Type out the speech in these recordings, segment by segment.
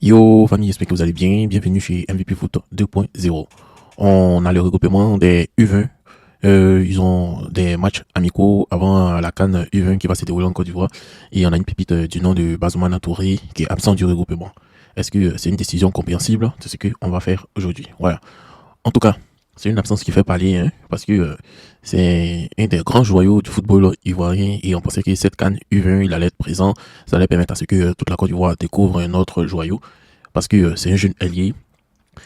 Yo famille, j'espère que vous allez bien. Bienvenue chez MVP Foot 2.0. On a le regroupement des U20. Ils ont des matchs amicaux avant la CAN U20 qui va se dérouler en Côte d'Ivoire. Et on a une pépite du nom de Bazoumana Touré qui est absent du regroupement. Est-ce que c'est une décision compréhensible? C'est ce qu'on va faire aujourd'hui. Voilà. En tout cas, c'est une absence qui fait parler, hein, parce que c'est un des grands joyaux du football ivoirien et on pensait que cette CAN U20, il allait être présent. Ça allait permettre à ce que toute la Côte d'Ivoire découvre un autre joyau parce que c'est un jeune ailier.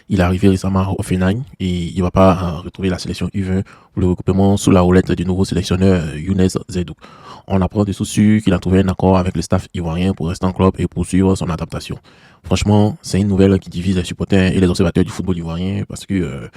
Il est arrivé récemment au Fenerbahçe et il ne va pas retrouver la sélection U20 pour le regroupement sous la houlette du nouveau sélectionneur Younes Zedou. On apprend de sources sûres qu'il a trouvé un accord avec le staff ivoirien pour rester en club et poursuivre son adaptation. Franchement, c'est une nouvelle qui divise les supporters et les observateurs du football ivoirien parce que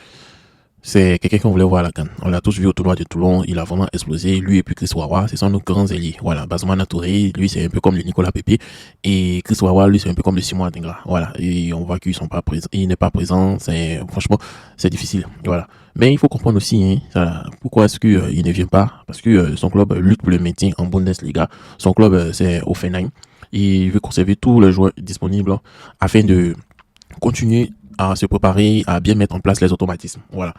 c'est quelqu'un qu'on voulait voir à la CAN. On l'a tous vu au tournoi de Toulon, il a vraiment explosé. Lui et puis Chris Wawa, ce sont nos grands ailiers. Voilà, Bazoumana Touré, lui c'est un peu comme le Nicolas Pepe. Et Chris Wawa, lui c'est un peu comme le Simon Adingra. Voilà, et on voit qu'ils sont pas présents. Il n'est pas présent, franchement, c'est difficile. Voilà. Mais il faut comprendre aussi, hein, pourquoi est-ce qu'il ne vient pas. Parce que son club lutte pour le maintien en Bundesliga. Son club, c'est Hoffenheim. Et il veut conserver tous les joueurs disponibles afin de continuer à se préparer, à bien mettre en place les automatismes. Voilà.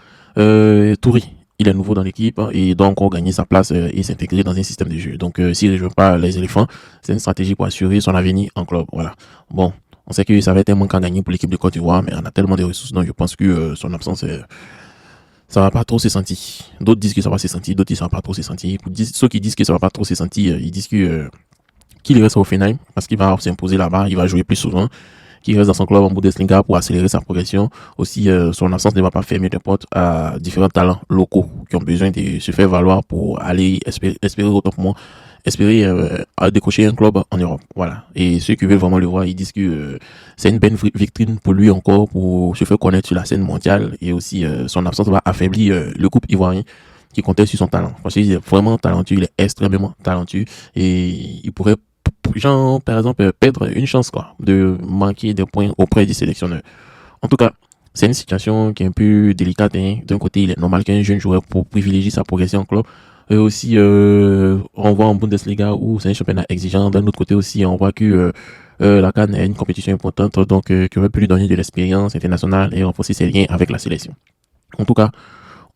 Touré, il est nouveau dans l'équipe et donc on gagner sa place et s'intégrer dans un système de jeu. Donc s'il ne joue pas les éléphants, c'est une stratégie pour assurer son avenir en club. Voilà. Bon, on sait que ça va être un manque à gagner pour l'équipe de Côte d'Ivoire, mais on a tellement de ressources, donc je pense que son absence, ça va pas trop se sentir. D'autres disent que ça va se sentir, d'autres disent que ça va pas trop se sentir. Ceux qui disent que ça va pas trop se sentir, ils disent que qu'il reste au Fenerbahçe parce qu'il va s'imposer là-bas, il va jouer plus souvent, qu'il reste dans son club en Bundesliga pour accélérer sa progression. Aussi, son absence ne va pas fermer les portes à différents talents locaux qui ont besoin de se faire valoir pour aller espérer autant que moi, espérer décocher un club en Europe. Voilà. Et ceux qui veulent vraiment le voir, ils disent que c'est une belle vitrine pour lui encore pour se faire connaître sur la scène mondiale et aussi son absence va affaiblir le groupe ivoirien qui comptait sur son talent. Parce qu'il est vraiment talentueux, il est extrêmement talentueux et il pourrait genre, par exemple, perdre une chance, quoi, de manquer des points auprès du sélectionneur. En tout cas, c'est une situation qui est un peu délicate, hein. D'un côté, il est normal qu'un jeune joueur pour privilégier sa progression en club. Et aussi, on voit en Bundesliga où c'est un championnat exigeant. D'un autre côté aussi, on voit que la CAN est une compétition importante, donc qui aurait pu lui donner de l'expérience internationale et renforcer ses liens avec la sélection. En tout cas,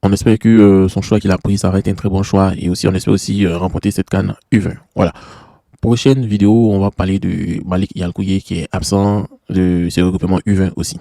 on espère que son choix qu'il a pris, ça va être un très bon choix. Et aussi, on espère aussi remporter cette CAN U20. Voilà. Prochaine vidéo, on va parler de Malik Yalkouye qui est absent de ses regroupements U20 aussi.